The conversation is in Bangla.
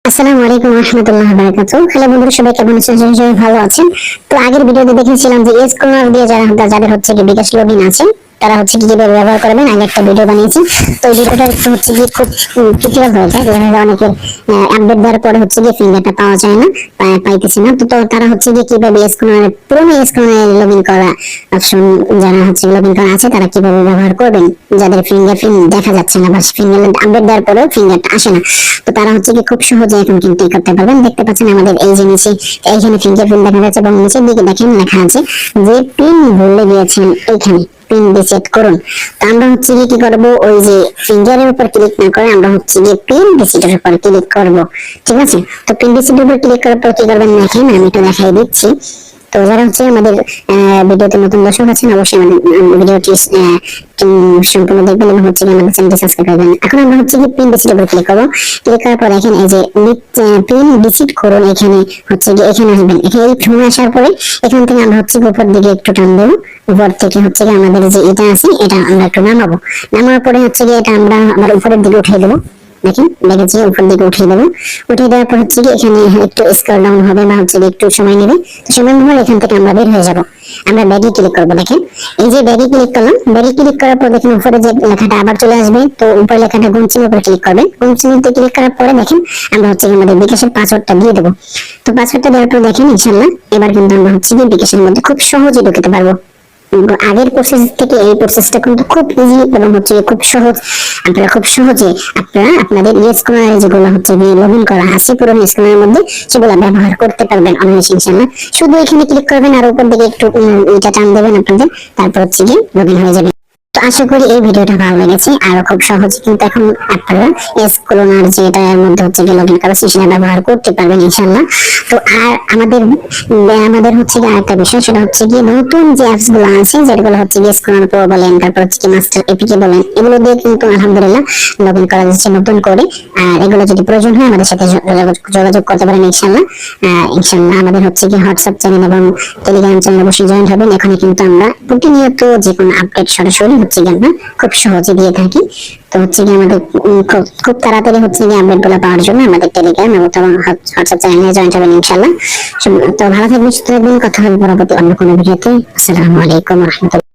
আসসালামু আলাইকুম রাহমাতুল্লাহি ওয়া বারাকাতুহু। হ্যালো বন্ধুরা, সবাই কেমন আছেন? সবাই ভালো আছেন? তো আগের ভিডিওতে দেখেছিলাম যে স্কলার দিয়ে যাদের হচ্ছে কি বিকাশ লগইন আছে তারা হচ্ছে কি কিভাবে ব্যবহার করবেন, আগে একটা ভিডিও বানিয়েছি। তো এই ভিডিওটা একটু হচ্ছে কি খুব ক্রিটিক্যাল হয়ে যায়, যেখানে অনেকের আপডেট দেওয়ার পরে হচ্ছে কি ফিঙ্গারটা পাওয়া যায় না, পাইতেছি না। তো তারা হচ্ছে কি কিভাবে স্কলার পুরোনো স্কলার লগইন করা অপশন যারা হচ্ছে লগইন করা আছে তারা কিভাবে ব্যবহার করবেন, যাদের ফিঙ্গারপ্রিন্ট দেখা যাচ্ছে না বা ফিঙ্গার আপডেট দেওয়ার পরেও ফিঙ্গারটা আসে না। তো তারা হচ্ছে কি খুব সহজে এখন কিন্তু এই করতে পারবেন। দেখতে পাচ্ছেন আমাদের এই যে নিচে এইখানে ফিঙ্গারপ্রিন্ট দেখা যাচ্ছে এবং নিচের দিকে দেখেন লেখা আছে যে পিন ভুলে গিয়েছেন, এইখানে পিন রিসেট করুন। তো আমরা হচ্ছে কি করব, ওই যে ফিঙ্গারের উপর ক্লিক না করে আমরা হচ্ছে কি পিন রিসেটের উপর ক্লিক করব। ঠিক আছে, তো পিন রিসেটের উপর ক্লিক করার পর কি করবেন দেখেন, আমি একটু দেখাই দিচ্ছি। তো যারা হচ্ছে আমাদের ভিডিওতে নতুন দর্শক আছেন অবশ্যই আমাদের ভিডিওটি সম্পূর্ণ দেখবেন এবং হচ্ছে আমাদের চ্যানেলটি সাবস্ক্রাইব করবেন। এখন আমরা হচ্ছে কি পিন রিসিট উপর ক্লিক করব। ক্লিক করার পর দেখেন এই যে পিন রিসিট করুন, এখানে হচ্ছে কি এখানে আসবেন। এখানে এই ফোন আসার পরে এখান থেকে আমরা হচ্ছে উপর দিকে একটু টান দেবো। উপর থেকে হচ্ছে কি আমাদের যে এটা আছে এটা আমরা একটু নামাবো। নামার পরে হচ্ছে কি এটা আমরা আবার উপরের দিকে উঠিয়ে দেবো। দেখেন দেখেছি উপর দিকে উঠিয়ে দেবো। উঠিয়ে দেওয়ার পর হচ্ছে কি এখানে একটু স্ক্রল ডাউন হবে বা হচ্ছে একটু সময় নেবে। তো সময় নেওয়ার এখান থেকে আমরা বের হয়ে যাব। আমরা ব্যাগে ক্লিক করবো। দেখেন এই যে ব্যাগে ক্লিক করলাম, ব্যাগে ক্লিক করার পর দেখেন উপরে যে লেখাটা আবার চলে আসবে। তো উপরে লেখাটা গুণ চিহ্নের উপর ক্লিক করবেন। গুণ চিহ্নতে ক্লিক করার পরে দেখেন আমরা হচ্ছে আমাদের বিকাশের পাসওয়ার্ডটা দিয়ে দেবো। তো পাসওয়ার্ডটা দেওয়ার পর দেখেন ইনশাআল্লাহ এবার কিন্তু আমরা হচ্ছে কি বিকাশের মধ্যে খুব সহজে ঢুকতে পারবো। আগের প্রসেস থেকে এই প্রসেসটা কিন্তু খুব ইজি এবং হচ্ছে খুব সহজ। আপনারা খুব সহজে আপনাদের স্কলার যেগুলো হচ্ছে লগইন করা আছে পুরোনো স্কলারের মধ্যে সেগুলো ব্যবহার করতে পারবেন অনায়াসে ইনশাআল্লাহ। শুধু এখানে ক্লিক করবেন আর উপর দিকে একটু এটা টান দেবেন আপনাদের, তারপর হচ্ছে কি লগইন হয়ে যাবে। তো আশা করি এই ভিডিওটা ভালো লেগেছে। আর খুব সহজে কিন্তু এখন আপনারা স্কলার যেটার মধ্যে হচ্ছে কি লগইন করা সেটা ব্যবহার করতে পারবেন ইনশাআল্লাহ। তো আর আমাদের হচ্ছে কি আরেকটা বিষয়, সেটা হচ্ছে কি নতুন যে অ্যাপস গুলো আছে যেগুলো হচ্ছে কি স্কলার প্রো বলেন, তারপর হচ্ছে কি মাস্টার এপিকে বলেন, এগুলো দিয়ে কিন্তু আলহামদুলিল্লাহ লগইন করা যাচ্ছে নতুন করে। আর এগুলো যদি প্রয়োজন হয় আমাদের সাথে যোগাযোগ করতে পারেন ইনশাআল্লাহ। ইনশাআল্লাহ আমাদের হচ্ছে কি হোয়াটসঅ্যাপ চ্যানেল এবং টেলিগ্রাম চ্যানেল অবশ্যই জয়েন হবেন। এখানে কিন্তু আমরা প্রতিনিয়ত যে কোনো আপডেট সরাসরি হচ্ছে কি আমরা খুব সহজে দিয়ে থাকি। তো হচ্ছে কি আমাদের খুব তাড়াতাড়ি হচ্ছে কি আপডেট গুলো পাওয়ার জন্য আমাদের টেলিগ্রাম এবং হোয়াটসঅ্যাপ চ্যানেলে জয়েন হবেন ইনশাআল্লাহ। তো ভালো থাকবেন, সুস্থ থাকবেন, কথা হবে পরবর্তী অন্য কোনো ভিডিওতে। আসসালামু আলাইকুম ওয়া রাহমাতুল্লাহ।